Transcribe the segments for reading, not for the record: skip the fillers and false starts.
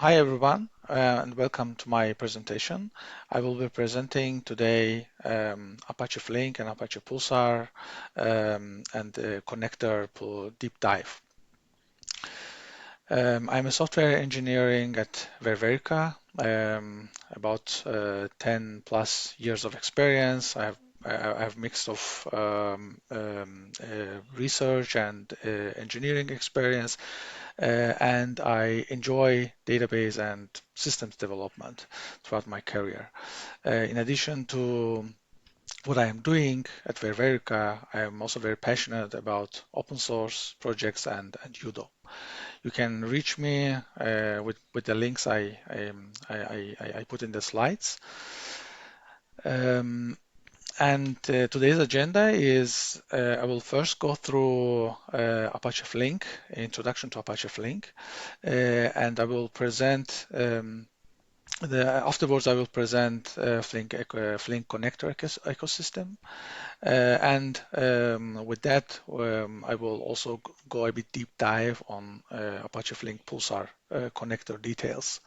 Hi everyone, and welcome to my presentation. I will be presenting today Apache Flink and Apache Pulsar and the connector deep dive. I'm a software engineering at Ververica, about 10 plus years of experience. I have mixed of research and engineering experience, and I enjoy database and systems development throughout my career. In addition to what I am doing at Ververica, I am also very passionate about open source projects and Judo. You can reach me with the links I put in the slides. Um, and today's agenda is I will first go through Apache Flink, introduction to Apache Flink, and I will present afterwards I will present Flink connector ecosystem, and with that I will also go a bit deep dive on Apache Flink Pulsar connector details.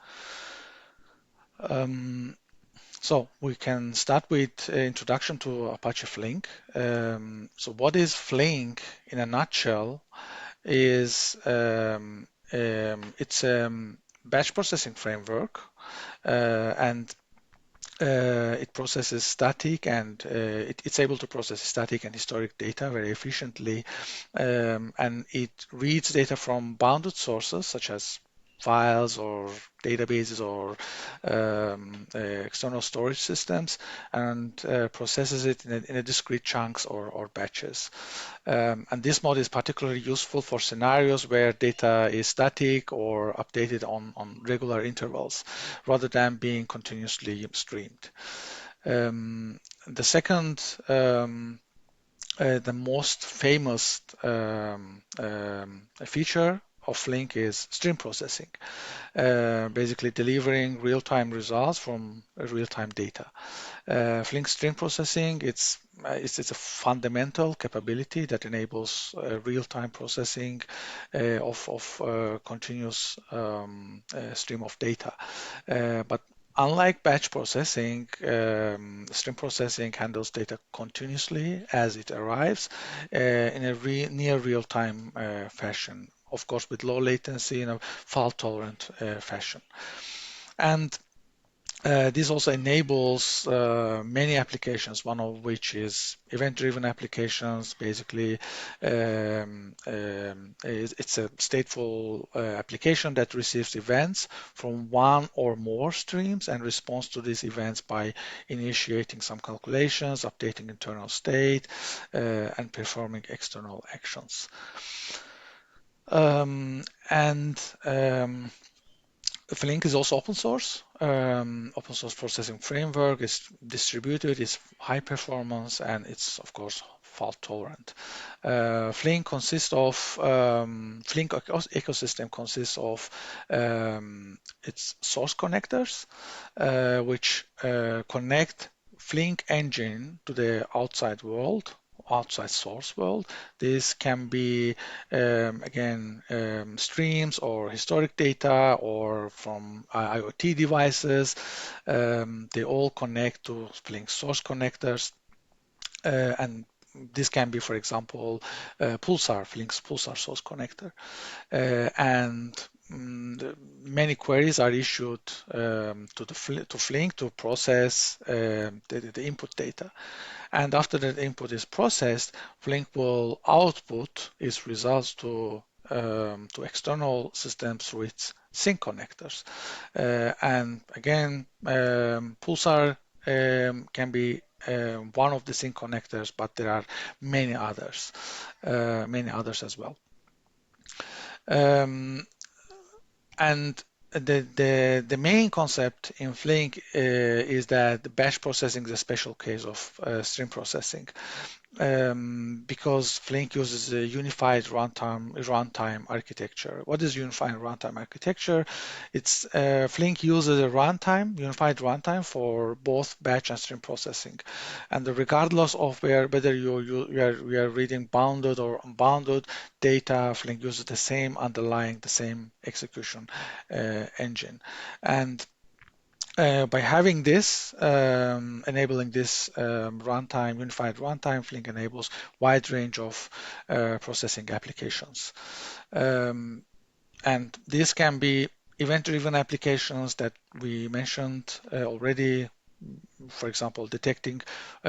Um, so we can start with introduction to Apache Flink. So what is Flink in a nutshell is it's a batch processing framework, and it processes static and it's able to process static and historic data very efficiently, and it reads data from bounded sources such as files or databases or external storage systems, and processes it in a discrete chunks or batches. And this mode is particularly useful for scenarios where data is static or updated on regular intervals rather than being continuously streamed. The second, the most famous feature of Flink is stream processing, basically delivering real-time results from real-time data. Flink stream processing, it's a fundamental capability that enables real-time processing of continuous stream of data. But unlike batch processing, stream processing handles data continuously as it arrives in a near real-time fashion, of course with low latency in a fault-tolerant fashion. And this also enables many applications, one of which is event-driven applications. Basically, it's a stateful application that receives events from one or more streams and responds to these events by initiating some calculations, updating internal state, and performing external actions. And Flink is also open source. Open source processing framework is distributed, it's high performance, and it's of course fault tolerant. Flink consists of Flink ecosystem consists of its source connectors, which connect Flink engine to the outside world, outside source world. This can be again streams or historic data or from IoT devices. They all connect to Flink source connectors, and this can be, for example, Flink's Pulsar source connector, and many queries are issued to Flink to process the input data. And after that input is processed, Flink will output its results to external systems through its sync connectors. And again, Pulsar can be one of the sync connectors, but there are many others as well. And the main concept in Flink is that the batch processing is a special case of stream processing. because Flink uses a unified runtime architecture. What is unified runtime architecture? It's Flink uses a unified runtime for both batch and stream processing, and regardless of whether you are reading bounded or unbounded data, Flink uses the same execution engine, and by having this, enabling this unified runtime, Flink enables wide range of processing applications. Um, and these can be event-driven applications that we mentioned already, for example, detecting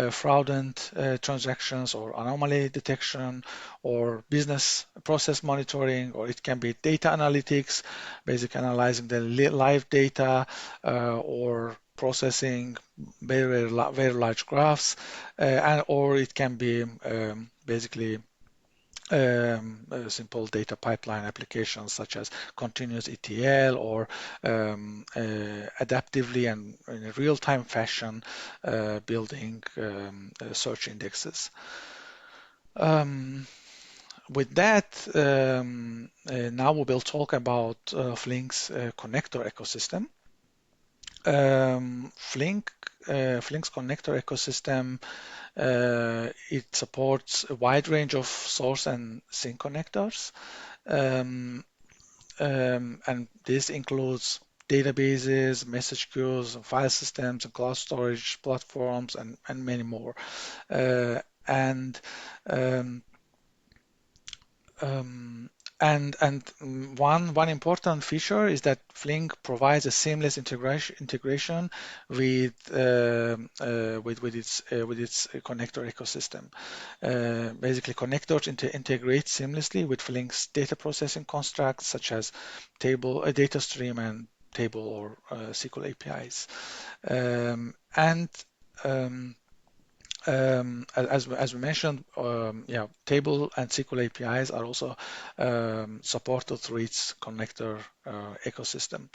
fraudulent transactions or anomaly detection or business process monitoring, or it can be data analytics, basically analyzing the live data or processing very large graphs, or it can be basically simple data pipeline applications such as continuous ETL or adaptively and in a real-time fashion building search indexes. Um, with that, now we will talk about Flink's connector ecosystem. Flink's connector ecosystem it supports a wide range of source and sink connectors, and this includes databases, message queues, file systems, and cloud storage platforms, and many more. Uh, and um, um, one important feature is that Flink provides a seamless integration with its connector ecosystem. Basically, connectors integrate seamlessly with Flink's data processing constructs such as data stream and table or SQL APIs. And as we mentioned, yeah, table and SQL APIs are also supported through its connector ecosystem.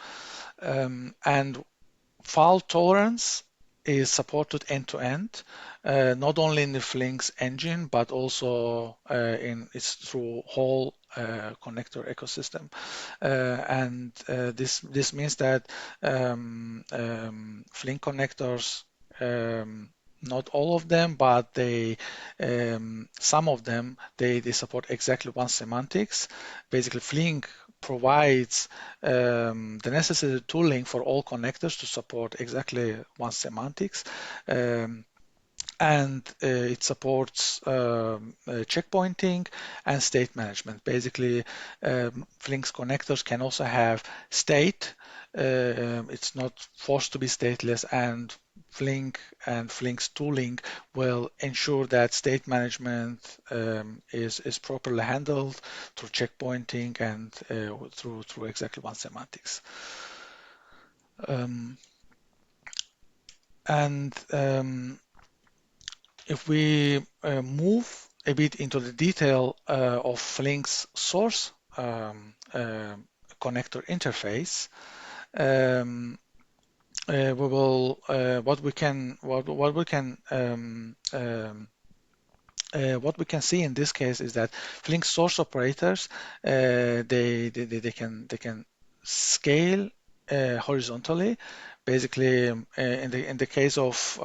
And fault tolerance is supported end-to-end, not only in the Flink's engine, but also in its through whole connector ecosystem. This means that Flink connectors not all of them, but some of them they support exactly one semantics. Basically, Flink provides the necessary tooling for all connectors to support exactly one semantics. And it supports checkpointing and state management. Basically, Flink's connectors can also have state. It's not forced to be stateless, and Flink's tooling will ensure that state management is properly handled through checkpointing and through exactly one semantics. Um, and If we move a bit into the detail of Flink's source connector interface, we will what we can see in this case is that Flink source operators they can scale horizontally. Basically, in the case of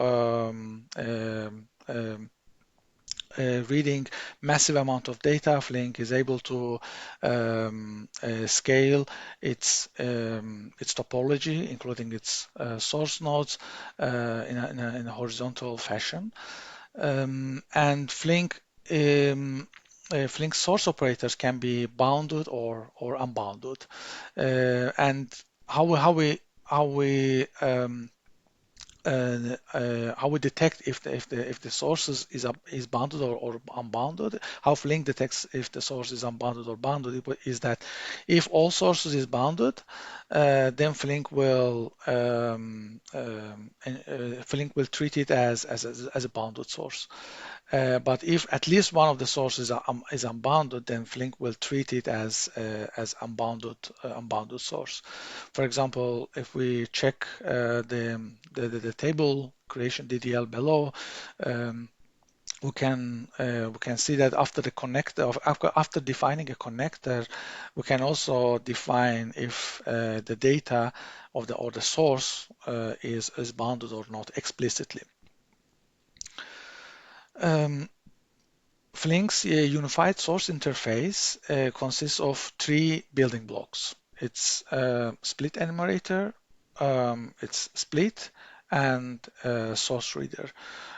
reading massive amount of data, Flink is able to scale its topology, including its source nodes, in a horizontal fashion. And Flink source operators can be bounded or unbounded. And how we how we detect if the source is bounded or unbounded. How Flink detects if the source is unbounded or bounded is that if all sources is bounded, then Flink will treat it as a bounded source. But if at least one of the sources is unbounded, then Flink will treat it as unbounded source. For example, if we check the table creation DDL below, we can see that after the connector, after defining a connector, we can also define if the data of the source is bounded or not explicitly. Flink's unified source interface consists of three building blocks. It's split enumerator, it's split, and source reader.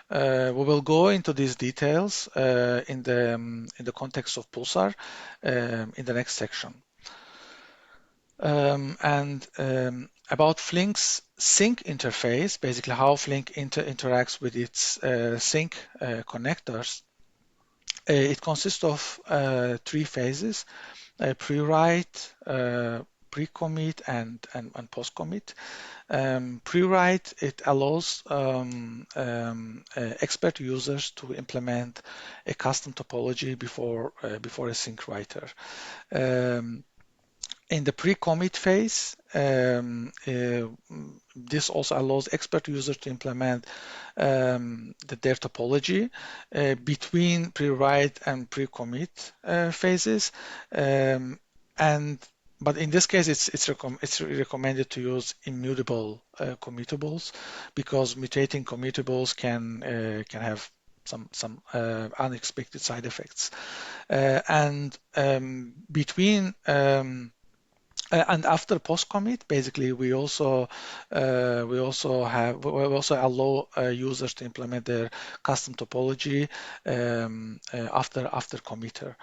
We will go into these details in the context of Pulsar in the next section. About Flink's sync interface, basically how Flink interacts with its sync connectors. It consists of three phases: pre-write, pre-commit, and post-commit. Pre-write, it allows expert users to implement a custom topology before a sync writer. In the pre-commit phase, this also allows expert users to implement their topology between pre-write and pre-commit phases. But in this case, it's recommended to use immutable commutables, because mutating commutables can have some unexpected side effects. Between and after post commit, basically we also allow users to implement their custom topology after committer.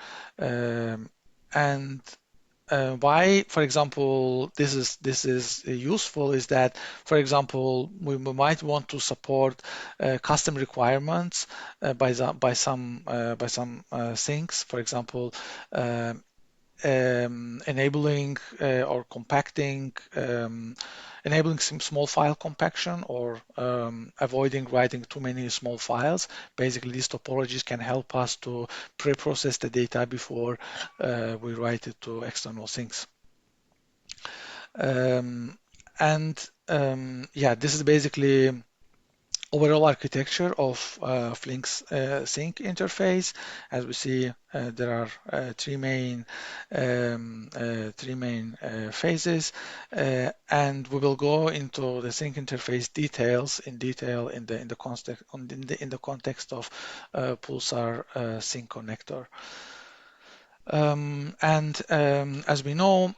Why, for example, this is useful is that, for example, we might want to support custom requirements by some things. For example, enabling or compacting, enabling some small file compaction, or avoiding writing too many small files. Basically, these topologies can help us to pre-process the data before we write it to external things. Yeah, this is basically overall architecture of Flink's sync interface. As we see, there are three main phases, and we will go into the sync interface details in the context of Pulsar sync connector. As we know,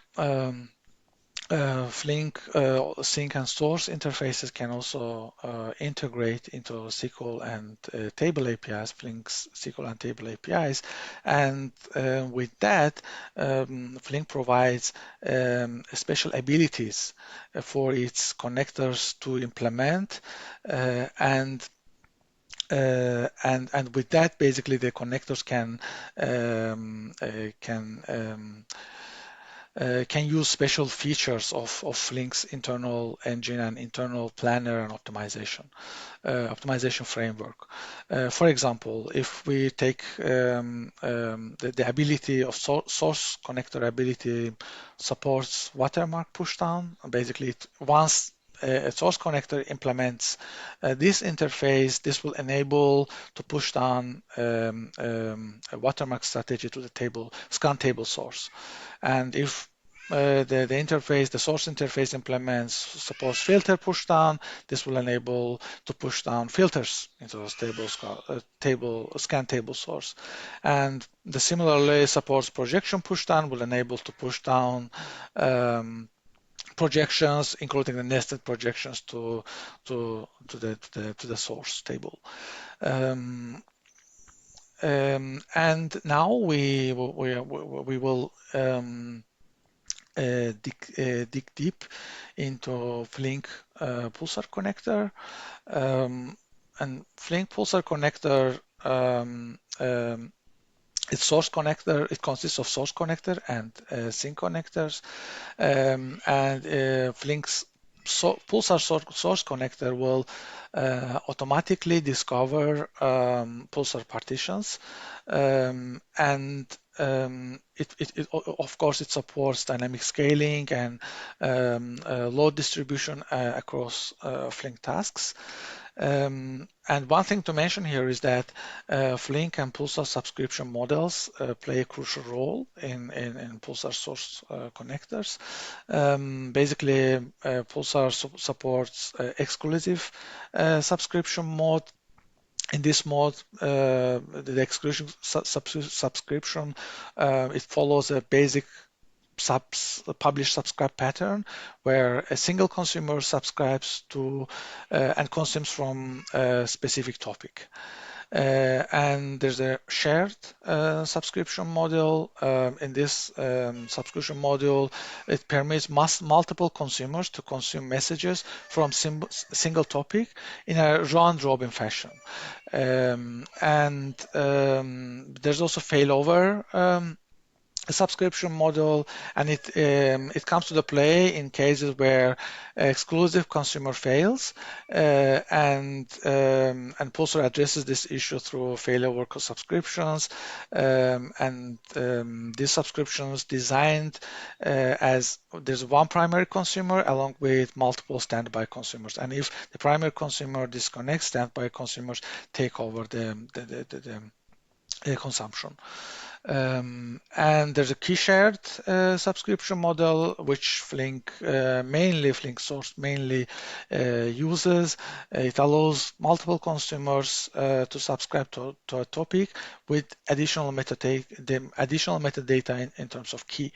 Flink sync and source interfaces can also integrate into SQL and table APIs, Flink's SQL and table APIs. And with that, Flink provides special abilities for its connectors to implement, and with that, basically the connectors can use special features of Flink's internal engine and internal planner and optimization framework. For example, if we take the ability of source connector ability supports watermark pushdown. Basically, once a source connector implements this interface, this will enable to push down a watermark strategy to the scan table source. And if the source interface supports filter pushdown, this will enable to push down filters into the scan table source. And the similarly supports projection pushdown, will enable to push down projections, including the nested projections to the source table. And now we will dig deep into Flink Pulsar Connector. And Flink Pulsar Connector, its source connector, it consists of source connector and sync connectors. Flink's Pulsar source connector will automatically discover Pulsar partitions, and of course it supports dynamic scaling and load distribution across Flink tasks. And one thing to mention here is that Flink and Pulsar subscription models play a crucial role in Pulsar source connectors. Basically, Pulsar supports exclusive subscription mode. In this mode, the exclusive subscription, it follows a basic publish subscribe pattern where a single consumer subscribes to and consumes from a specific topic. And there's a shared subscription model. In this subscription model, it permits multiple consumers to consume messages from single topic in a round-robin fashion. And there's also failover a subscription model, and it comes to the play in cases where exclusive consumer fails, and Pulsar addresses this issue through failover subscriptions, these subscriptions designed as there's one primary consumer along with multiple standby consumers, and if the primary consumer disconnects, standby consumers take over the consumption. And there's a key shared subscription model, which Flink source mainly uses. It allows multiple consumers to subscribe to a topic with additional metadata in terms of key,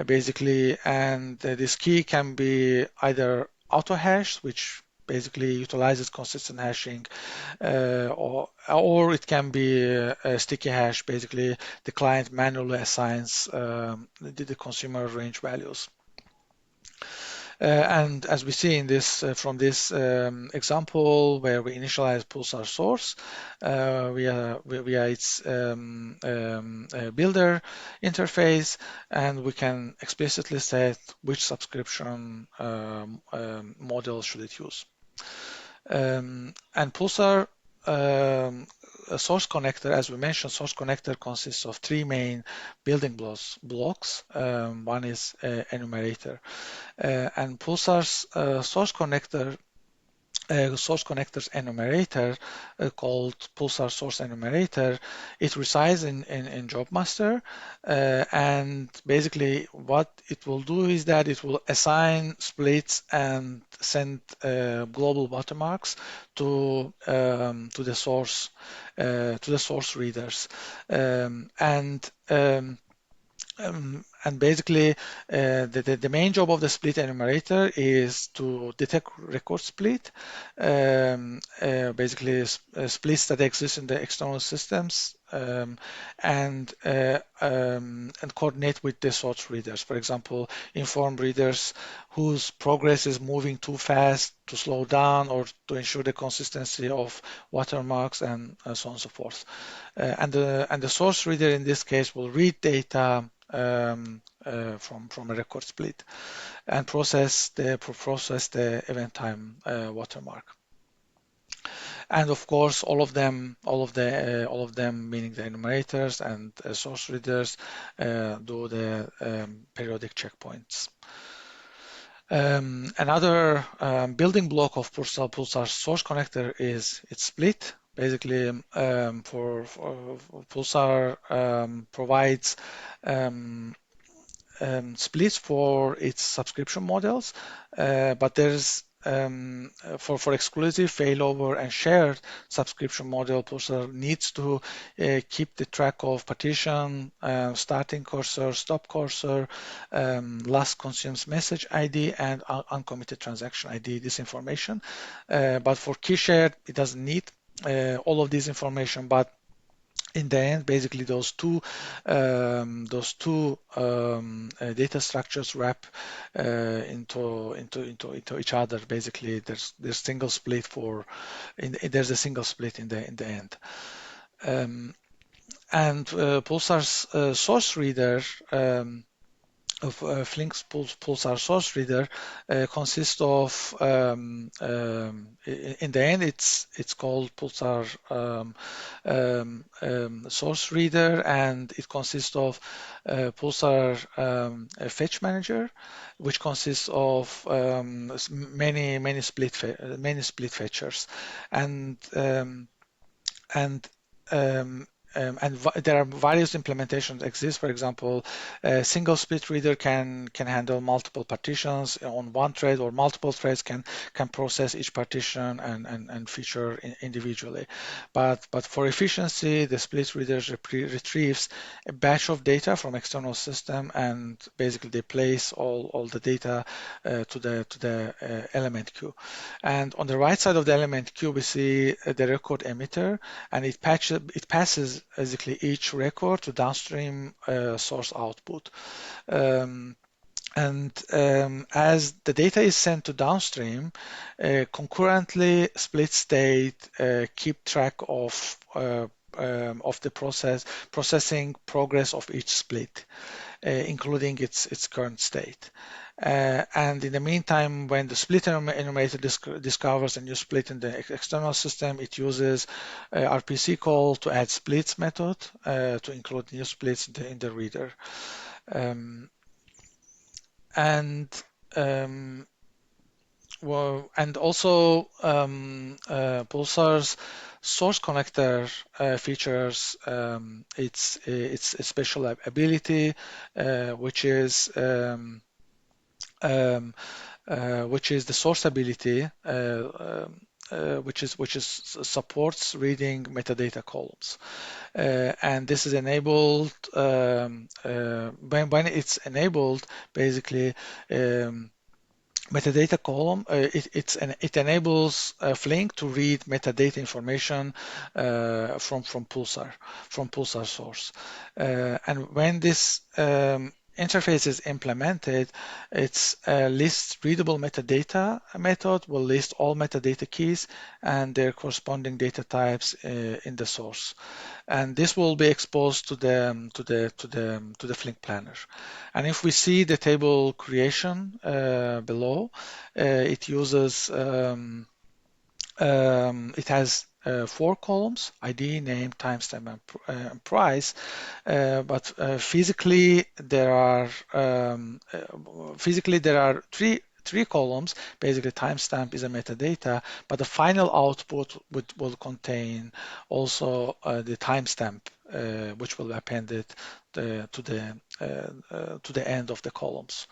basically. And this key can be either auto-hashed, which basically utilizes consistent hashing, or it can be a sticky hash. Basically, the client manually assigns the consumer range values. And as we see in this from this example where we initialize Pulsar source via its builder interface, and we can explicitly set which subscription model should it use. And Pulsar a source connector, as we mentioned, source connector consists of three main building blocks. One is enumerator, and Pulsar's source connector's enumerator called Pulsar source enumerator. It resides in job master, and basically what it will do is that it will assign splits and send global watermarks to the source readers, and basically, the main job of the split enumerator is to detect record split, basically splits that exist in the external systems, and coordinate with the source readers. For example, inform readers whose progress is moving too fast to slow down, or to ensure the consistency of watermarks, and so on and so forth. And the source reader in this case will read data from a record split and process the event time watermark. And of course, all of them, meaning the enumerators and source readers, do the periodic checkpoints. Another building block of Pulsar source connector is its split. Basically, for Pulsar provides splits for its subscription models, but there's for exclusive failover and shared subscription model, Pulsar needs to keep the track of partition, starting cursor, stop cursor, last consumes message ID, and uncommitted transaction ID, this information. But for key shared, it doesn't need all of this information, but in the end, basically those two data structures wrap into each other. Basically, there's single split there's a single split in the end. And Pulsar's source reader Flink's Pulsar source reader consists of in the end it's called Pulsar source reader, and it consists of Pulsar fetch manager, which consists of many split fetchers, and and there are various implementations exist. For example, a single split reader can handle multiple partitions on one thread, or multiple threads can process each partition and feature individually. But for efficiency, the split reader retrieves a batch of data from external system, and basically they place all the data to the element queue. And on the right side of the element queue, we see the record emitter, and it passes basically each record to downstream source output. As the data is sent to downstream, concurrently split state keep track of the processing progress of each split, including its current state. And in the meantime, when the split enumerator discovers a new split in the external system, it uses RPC call to add splits method to include new splits in the reader. And also Pulsar's source connector features its special ability, which is the source ability, which supports reading metadata columns, and this is enabled when it's enabled. Basically, metadata column, it enables Flink to read metadata information from Pulsar source. And when this interface is implemented, its list readable metadata method will list all metadata keys and their corresponding data types in the source, and this will be exposed to the Flink planner. And if we see the table creation below, it uses it has 4 columns: ID, name, timestamp, and price. But physically there are three columns. Basically, timestamp is a metadata, but the final output will contain also the timestamp, which will be appended to the end of the columns.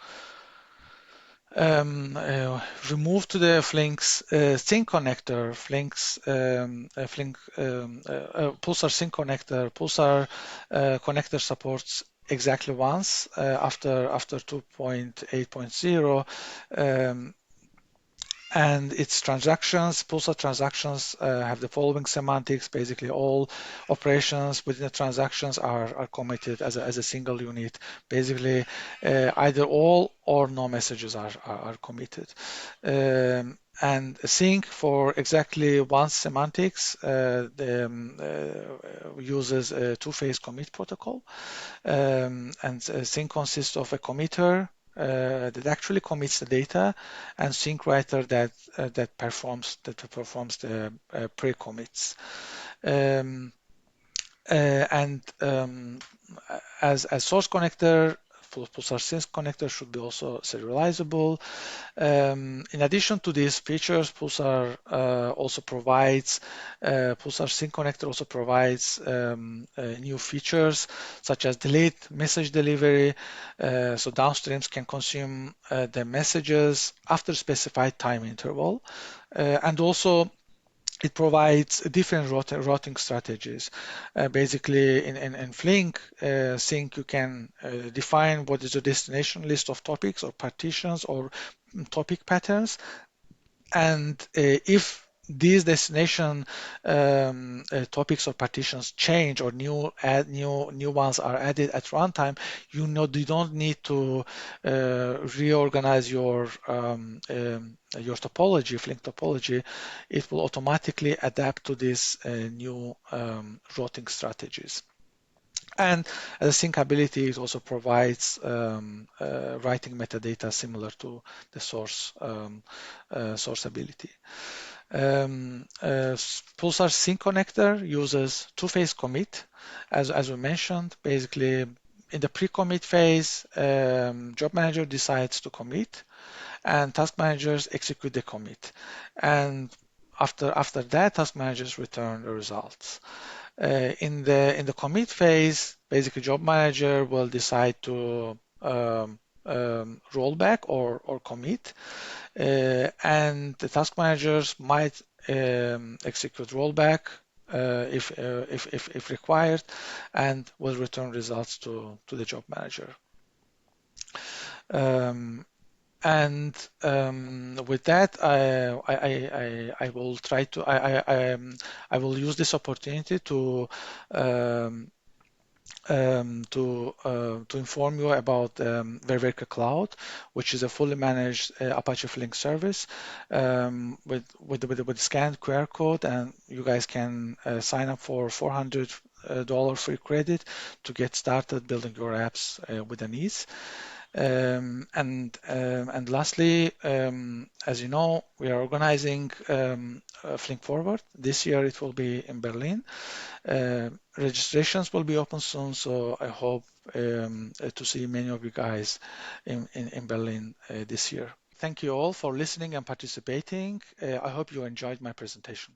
We move to the Flink's sync connector. Flink's Flink Pulsar sync connector. Pulsar connector supports exactly once after 2.8.0. And its transactions, Pulsar transactions, have the following semantics. Basically, all operations within the transactions are committed as a single unit. Basically, either all or no messages are committed. And sync for exactly once semantics uses a two-phase commit protocol. And sync consists of a committer that actually commits the data, and sync writer that performs the pre-commits. As source connector, Pulsar sync connector should be also serializable. In addition to these features, Pulsar sync connector also provides new features such as delayed message delivery. So downstreams can consume the messages after specified time interval, and also it provides different routing strategies. Basically, in Flink sync, you can define what is the destination list of topics or partitions or topic patterns. And if these destination topics or partitions change, or new ones are added at runtime, you don't need to reorganize your topology, Flink topology. It will automatically adapt to these new routing strategies. And as a sync ability, it also provides writing metadata similar to the source ability. Pulsar Sync Connector uses two-phase commit, as we mentioned. Basically, in the pre-commit phase, job manager decides to commit, and task managers execute the commit. And after that, task managers return the results. In the commit phase, basically job manager will decide to roll back or commit, and the task managers might execute rollback if required, and will return results to the job manager. Um, and with that, I will try to I will use this opportunity to inform you about Ververica Cloud, which is a fully managed Apache Flink service with scanned QR code, and you guys can sign up for $400 free credit to get started building your apps with an ease. And lastly, as you know, we are organizing Flink Forward. This year it will be in Berlin. Registrations will be open soon, so I hope to see many of you guys in Berlin this year. Thank you all for listening and participating. I hope you enjoyed my presentation.